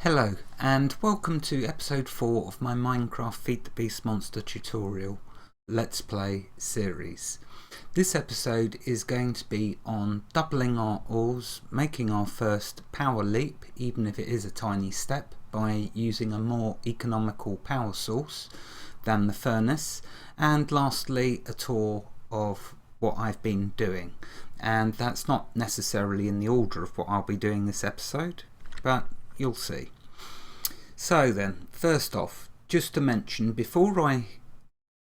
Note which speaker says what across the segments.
Speaker 1: Hello and welcome to episode 4 of my Minecraft Feed the Beast Monster tutorial Let's Play series. This episode is going to be on doubling our ores, making our first power leap, even if it is a tiny step, by using a more economical power source than the furnace, and lastly a tour of what I've been doing. And that's not necessarily in the order of what I'll be doing this episode, but you'll see. So then, first off, just to mention, before I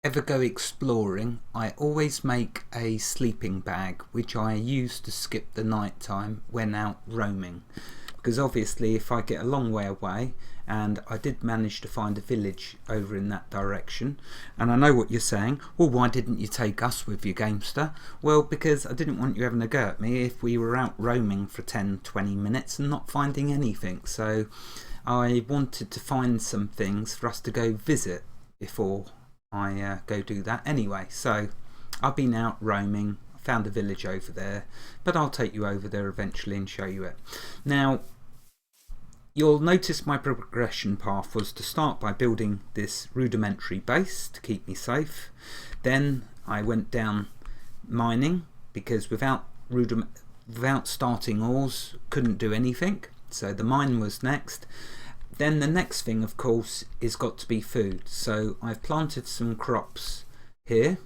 Speaker 1: ever go exploring, I always make a sleeping bag which I use to skip the night time when out roaming, because obviously if I get a long way away, and I did manage to find a village over in that direction, and I know what you're saying, well, why didn't you take us with you, Gamester? Well, because I didn't want you having a go at me if we were out roaming for 10-20 minutes and not finding anything. So I wanted to find some things for us to go visit before I go do that anyway. So I've been out roaming, found a village over there, but I'll take you over there eventually and show you it. Now, you'll notice my progression path was to start by building this rudimentary base to keep me safe. Then I went down mining, because without starting ores couldn't do anything. So the mine was next. Then the next thing, of course, is got to be food. So I've planted some crops here,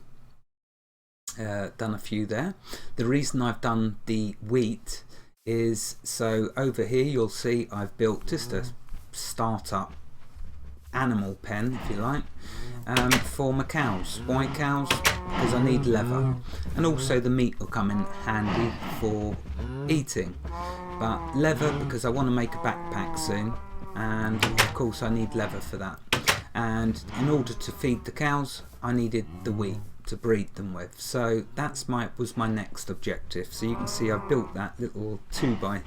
Speaker 1: done a few there. The reason I've done the wheat is so over here you'll see I've built just a startup animal pen, if you like, for my cows. Why cows? Because I need leather, and also the meat will come in handy for eating. But leather because I want to make a backpack soon, and of course I need leather for that. And in order to feed the cows, I needed the wheat to breed them with. So that's was my next objective. So you can see I've built that little 2x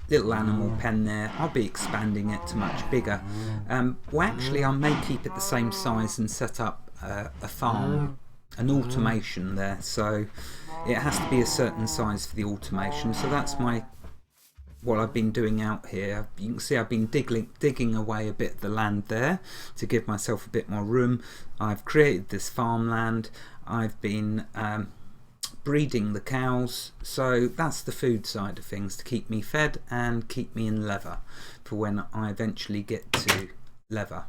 Speaker 1: little animal pen there. I'll be expanding it to much bigger. Well, actually I may keep it the same size and set up a farm, an automation there. So it has to be a certain size for the automation. So that's what I've been doing out here. You can see I've been digging away a bit of the land there to give myself a bit more room. I've created this farmland. I've been breeding the cows. So that's the food side of things, to keep me fed and keep me in leather for when I eventually get to leather.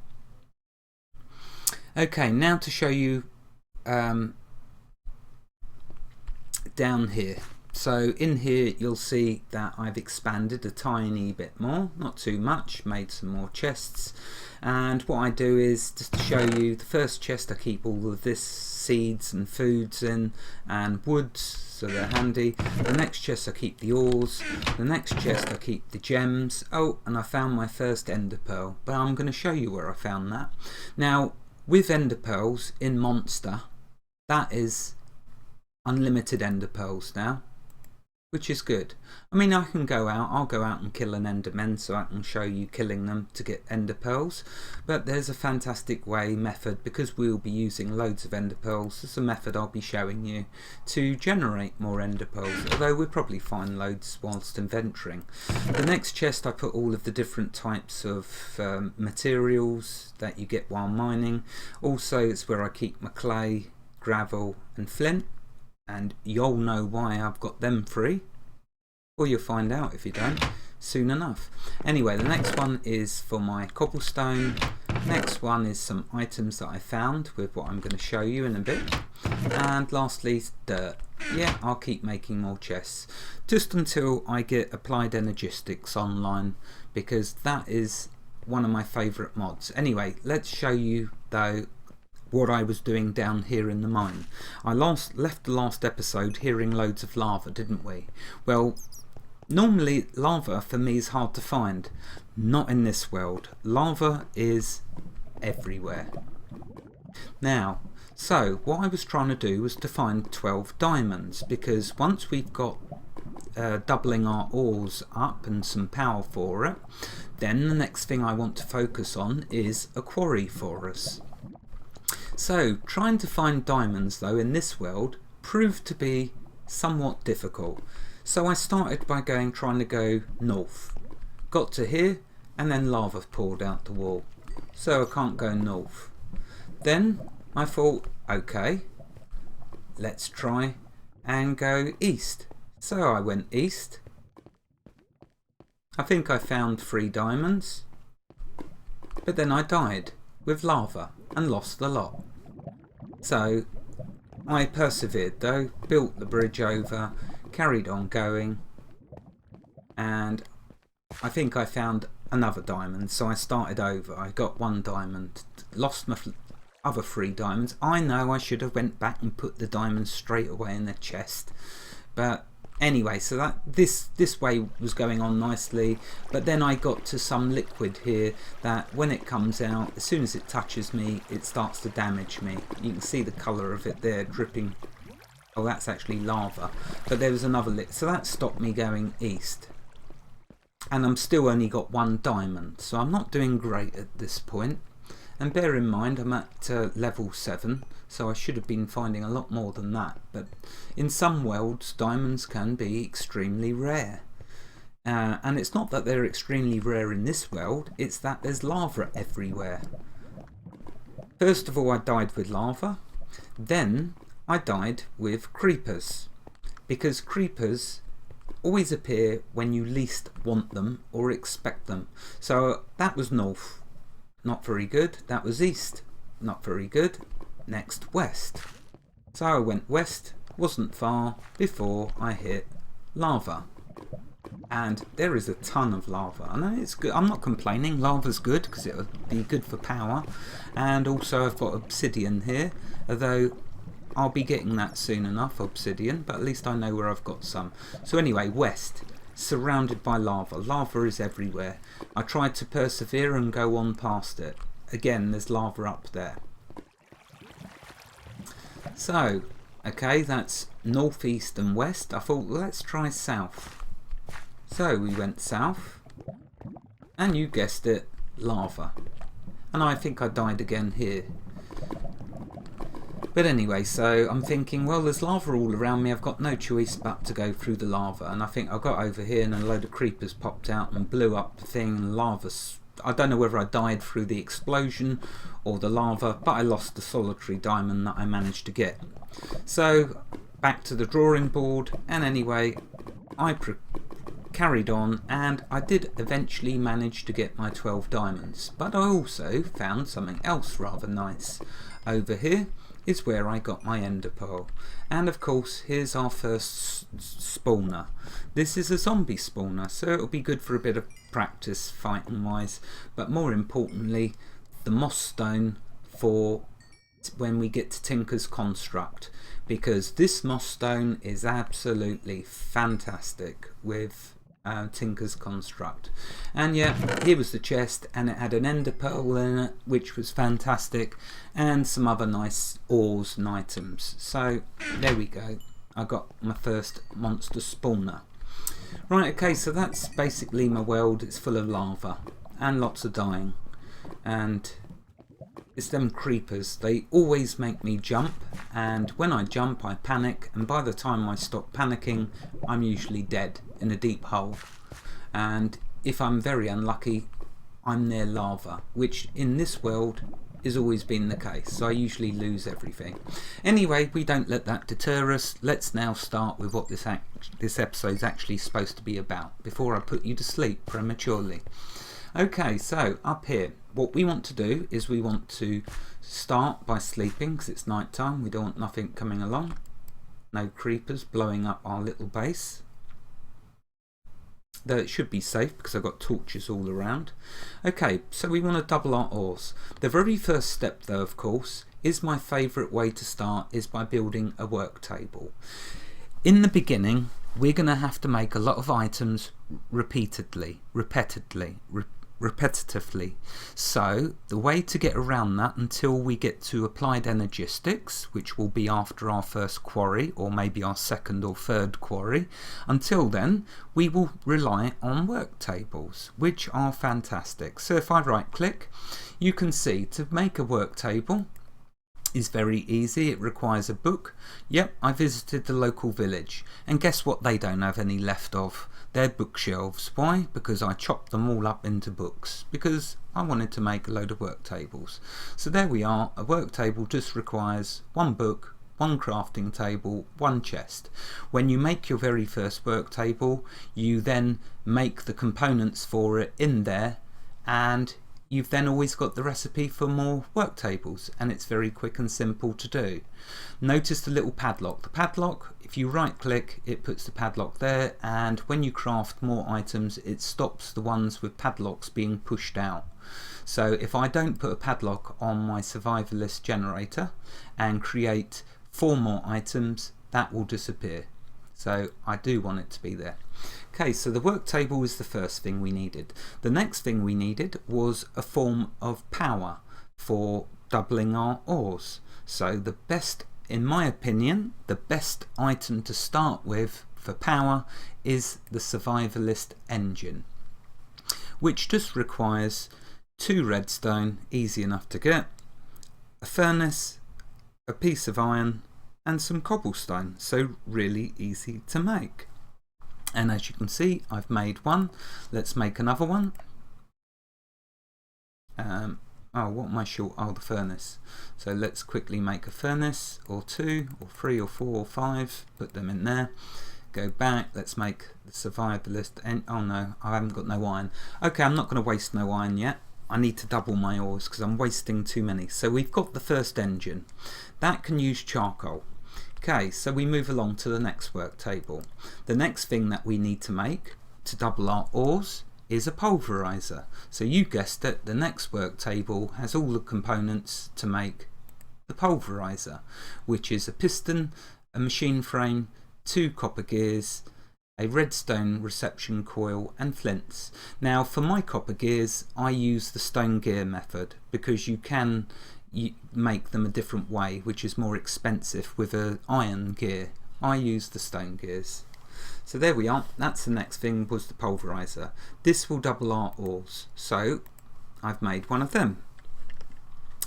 Speaker 1: Okay, now to show you down here. So in here you'll see that I've expanded a tiny bit more, not too much, made some more chests. And what I do is, just to show you, the first chest I keep all of this seeds and foods in, and woods, so they're handy. The next chest I keep the ores, the next chest I keep the gems. Oh, and I found my first ender pearl, but I'm going to show you where I found that. Now, with ender pearls in Monster, that is unlimited ender pearls now, which is good. I mean, I can go out, I'll go out and kill an enderman so I can show you killing them to get ender pearls. But there's a fantastic method, because we'll be using loads of ender pearls. There's a method I'll be showing you to generate more ender pearls, although we'll probably find loads whilst adventuring. The next chest I put all of the different types of materials that you get while mining. Also, it's where I keep my clay, gravel and flint. And you'll know why I've got them free, or you'll find out if you don't soon enough. Anyway, the next one is for my cobblestone. Next one is some items that I found with what I'm going to show you in a bit. And lastly, dirt. Yeah, I'll keep making more chests just until I get applied energistics online, because that is one of my favourite mods. Anyway, let's show you though what I was doing down here in the mine. I left the last episode hearing loads of lava, didn't we? Well, normally lava for me is hard to find. Not in this world. Lava is everywhere. Now, so what I was trying to do was to find 12 diamonds, because once we've got doubling our ores up and some power for it, then the next thing I want to focus on is a quarry for us. So trying to find diamonds though in this world proved to be somewhat difficult. So I started by trying to go north. Got to here and then lava poured out the wall. So I can't go north. Then I thought, okay, let's try and go east. So I went east. I think I found 3 diamonds. But then I died with lava and lost the lot. So I persevered though, built the bridge over, carried on going, and I think I found another diamond, so I started over. I got 1 diamond, lost my other 3 diamonds. I know I should have went back and put the diamonds straight away in the chest, but anyway, so that this way was going on nicely. But then I got to some liquid here that when it comes out, as soon as it touches me, it starts to damage me. You can see the colour of it there dripping. Oh, that's actually lava, but there was another liquid, so that stopped me going east. And I'm still only got 1 diamond, so I'm not doing great at this point. And bear in mind I'm at level 7, so I should have been finding a lot more than that. But in some worlds diamonds can be extremely rare. And it's not that they're extremely rare in this world, it's that there's lava everywhere. First of all I died with lava, then I died with creepers. Because creepers always appear when you least want them or expect them. So that was north. Not very good. That was east. Not very good. Next, west. So I went west, wasn't far before I hit lava. And there is a ton of lava. I know it's good. I'm not complaining. Lava's good because it'll be good for power. And also I've got obsidian here, although I'll be getting that soon enough, obsidian, but at least I know where I've got some. So anyway, west. Surrounded by lava. Lava is everywhere. I tried to persevere and go on past it. Again, there's lava up there. So, okay, that's northeast and west. I thought, well, let's try south. So we went south, and you guessed it, lava. And I think I died again here. But anyway, so I'm thinking, well, there's lava all around me. I've got no choice but to go through the lava. And I think I got over here and a load of creepers popped out and blew up the thing. And lava, I don't know whether I died through the explosion or the lava, but I lost the solitary diamond that I managed to get. So back to the drawing board. And anyway, I carried on and I did eventually manage to get my 12 diamonds. But I also found something else rather nice. Over here is where I got my ender pearl. And of course, here's our first spawner. This is a zombie spawner, so it'll be good for a bit of practice fighting wise, but more importantly, the moss stone for when we get to Tinker's construct, because this moss stone is absolutely fantastic with Tinker's construct. And yeah, here was the chest, and it had an ender pearl in it, which was fantastic, and some other nice ores and items. So there we go, I got my first monster spawner. Right, okay, so that's basically my world. It's full of lava and lots of dying, and it's them creepers. They always make me jump, and when I jump I panic, and by the time I stop panicking I'm usually dead in a deep hole. And if I'm very unlucky, I'm near lava, which in this world has always been the case, so I usually lose everything. Anyway, we don't let that deter us. Let's now start with what this episode is actually supposed to be about, before I put you to sleep prematurely. Okay, so up here, what we want to do is we want to start by sleeping, because it's night time. We don't want nothing coming along. No creepers blowing up our little base. Though it should be safe because I've got torches all around. Okay, so we want to double our ores. The very first step though, of course, is my favourite way to start, is by building a work table. In the beginning, we're going to have to make a lot of items repetitively. So the way to get around that until we get to applied energistics, which will be after our first quarry, or maybe our second or third quarry, until then we will rely on work tables, which are fantastic. So if I right click, you can see to make a work table, is very easy. It requires a book. Yep, I visited the local village, and guess what they don't have any left of? Their bookshelves. Why? Because I chopped them all up into books, because I wanted to make a load of work tables. So there we are. A work table just requires one book, one crafting table, one chest. When you make your very first work table, you then make the components for it in there, and you've then always got the recipe for more work tables, and it's very quick and simple to do. Notice the little padlock. The padlock, if you right click, it puts the padlock there, and when you craft more items, it stops the ones with padlocks being pushed out. So if I don't put a padlock on my survivalist generator and create 4 more items, that will disappear. So I do want it to be there. Okay, so the work table was the first thing we needed. The next thing we needed was a form of power for doubling our ores. So the best, in my opinion, the best item to start with for power is the survivalist engine, which just requires 2 redstone, easy enough to get, a furnace, a piece of iron, and some cobblestone, so really easy to make. And as you can see, I've made one. Let's make another one. Oh, what am I short? Oh, the furnace. So let's quickly make a furnace, or 2, or 3, or 4, or 5. Put them in there. Go back. Let's make the survivalist. And oh no, I haven't got no iron. Okay, I'm not going to waste no iron yet. I need to double my ores because I'm wasting too many. So we've got the first engine. That can use charcoal. Okay, so we move along to the next work table. The next thing that we need to make to double our ores is a pulverizer. So you guessed it, the next work table has all the components to make the pulverizer, which is a piston, a machine frame, 2 copper gears, a redstone reception coil, and flints. Now for my copper gears, I use the stone gear method because you can make them a different way, which is more expensive with an iron gear. I use the stone gears. So there we are. That's the next thing, was the pulverizer. This will double our ores. So I've made one of them.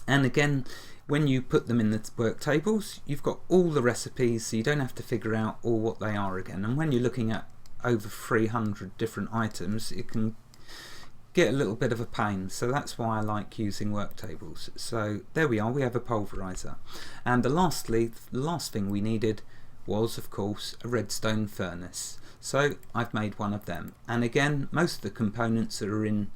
Speaker 1: And again, when you put them in the work tables, you've got all the recipes, so you don't have to figure out all what they are again. And when you're looking at over 300 different items, it can get a little bit of a pain, so that's why I like using work tables. So there we are, we have a pulverizer. And the last thing we needed was, of course, a redstone furnace. So I've made one of them. And again, most of the components that are in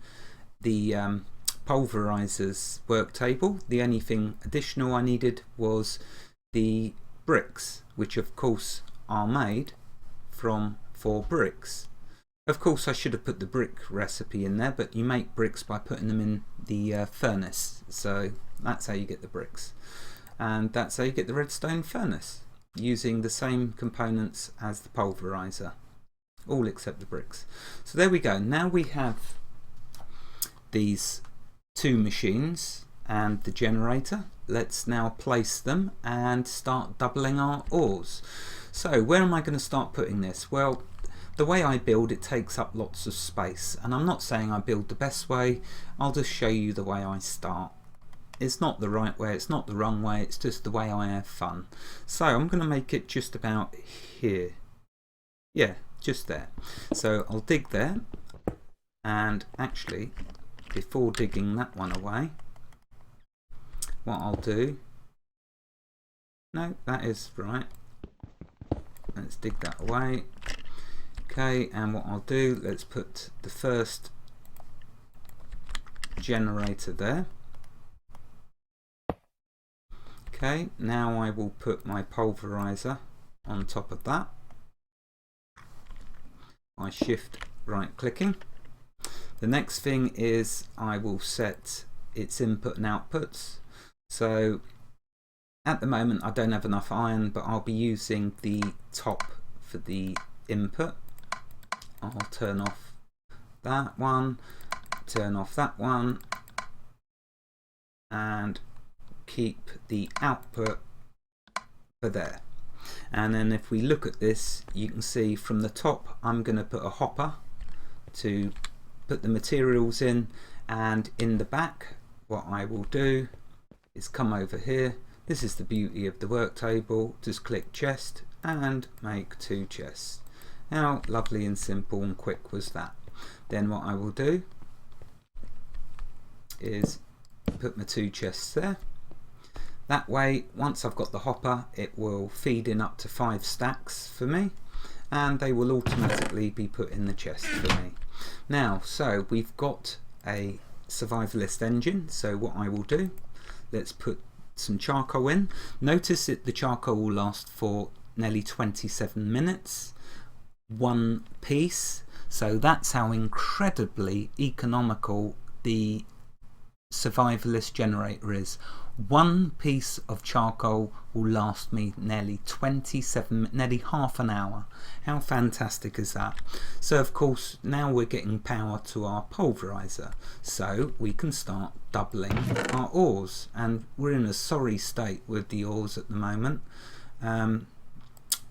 Speaker 1: the pulverizer's work table. The only thing additional I needed was the bricks, which of course are made from 4 bricks. Of course I should have put the brick recipe in there, but you make bricks by putting them in the furnace, so that's how you get the bricks. And that's how you get the redstone furnace, using the same components as the pulverizer, all except the bricks. So there we go. Now we have these 2 machines and the generator. Let's now place them and start doubling our ores. So where am I going to start putting this? Well, the way I build, it takes up lots of space, and I'm not saying I build the best way. I'll just show you the way I start. It's not the right way, it's not the wrong way, it's just the way I have fun. So I'm going to make it just about here. Yeah, just there. So I'll dig there, and actually before digging that one away, what I'll do, no, that is right, let's dig that away. Okay, and what I'll do, let's put the first generator there. Okay, now I will put my pulverizer on top of that by shift right clicking. The next thing is I will set its input and outputs. So at the moment I don't have enough iron, but I'll be using the top for the input. I'll turn off that one, turn off that one, and keep the output for there. And then if we look at this, you can see from the top I'm going to put a hopper to put the materials in, and in the back what I will do is come over here. This is the beauty of the work table. Just click chest and make 2 chests. How lovely and simple and quick was that? Then what I will do is put my 2 chests there. That way, once I've got the hopper, it will feed in up to 5 stacks for me, and they will automatically be put in the chest for me. Now, so we've got a survivalist engine, so what I will do, let's put some charcoal in. Notice that the charcoal will last for nearly 27 minutes, 1 piece, so that's how incredibly economical the survivalist generator is. 1 piece of charcoal will last me nearly half an hour. How fantastic is that? So of course now we're getting power to our pulverizer, so we can start doubling our ores, and we're in a sorry state with the ores at the moment,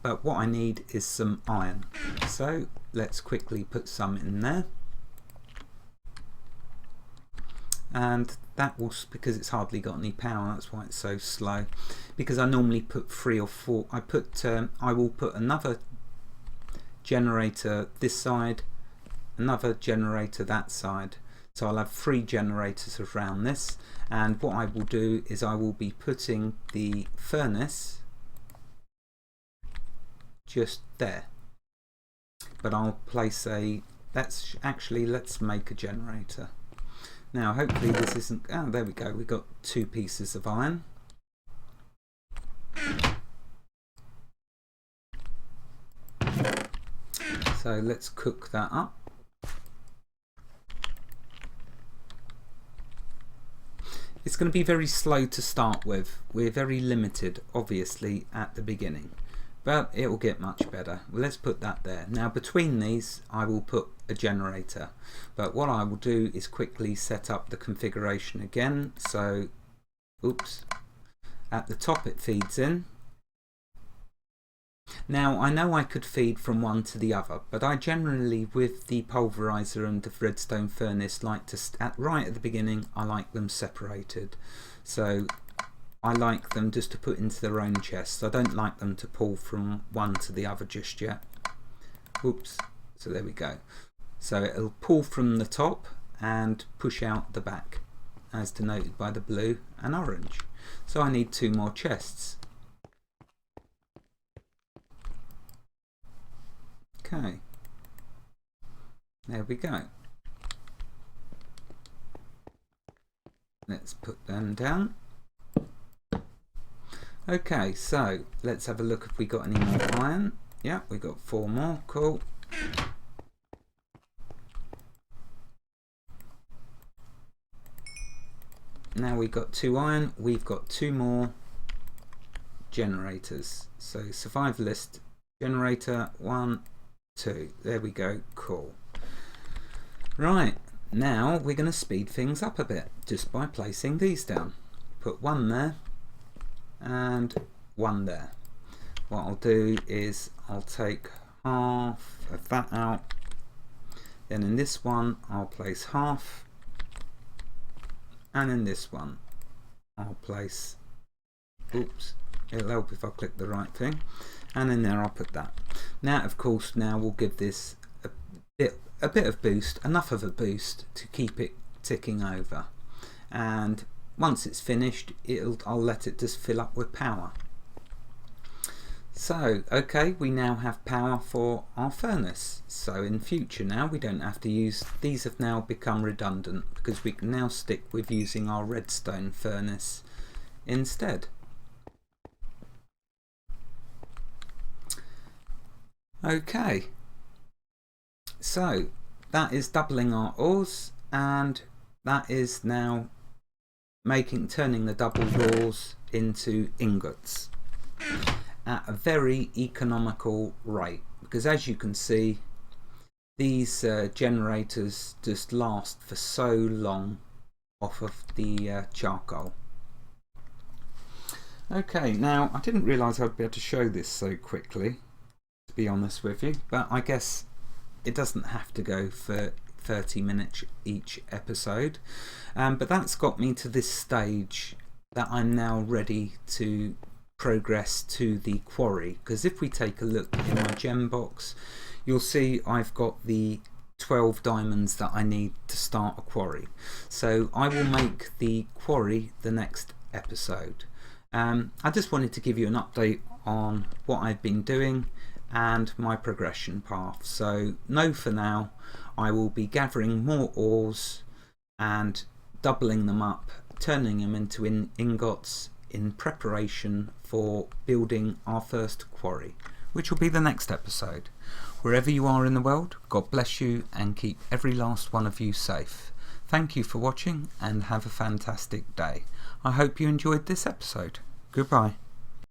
Speaker 1: but what I need is some iron, so let's quickly put some in there. And that will, because it's hardly got any power, that's why it's so slow, because I normally put 3 or 4. I will put another generator this side, another generator that side, so I'll have 3 generators around this. And what I will do is I will be putting the furnace just there, but I'll place a, let's make a generator. Now hopefully this isn't, oh there we go, we got 2 pieces of iron. So let's cook that up. It's going to be very slow to start with. We're very limited obviously at the beginning, but it will get much better. Well, let's put that there. Now between these I will put a generator, but what I will do is quickly set up the configuration again. So oops, at the top it feeds in. Now I know I could feed from one to the other, but I generally, with the pulverizer and the redstone furnace, like to right at the beginning I like them separated. So I like them just to put into their own chests. I don't like them to pull from one to the other just yet. Oops. So there we go. So it'll pull from the top and push out the back, as denoted by the blue and orange. So I need 2 more chests. Okay. There we go. Let's put them down. Okay, so let's have a look if we got any more iron. Yeah, we got 4 more. Cool. Now we've got 2 iron, we've got 2 more generators. So survivalist generator, 1, 2. There we go. Cool. Right, now we're going to speed things up a bit just by placing these down. Put 1 there and 1 there. What I'll do is I'll take half of that out. Then in this one I'll place half, and in this one I'll place, oops, it'll help if I click the right thing, and in there I'll put that. Now of course now we'll give this a bit of boost, enough of a boost to keep it ticking over, and once it's finished I'll let it just fill up with power. So okay, we now have power for our furnace, so in future now we don't have to use, these have now become redundant because we can now stick with using our redstone furnace instead. Okay, so that is doubling our ores, and that is now turning the doubled ores into ingots at a very economical rate, because as you can see these generators just last for so long off of the charcoal. Okay, now I didn't realise I'd be able to show this so quickly, to be honest with you, but I guess it doesn't have to go for 30 minutes each episode, but that's got me to this stage that I'm now ready to progress to the quarry, because if we take a look in my gem box, you'll see I've got the 12 diamonds that I need to start a quarry. So I will make the quarry the next episode. I just wanted to give you an update on what I've been doing and my progression path. So know for now I will be gathering more ores and doubling them up, turning them into ingots in preparation for building our first quarry, which will be the next episode. Wherever you are in the world, God bless you and keep every last one of you safe. Thank you for watching and have a fantastic day. I hope you enjoyed this episode. Goodbye.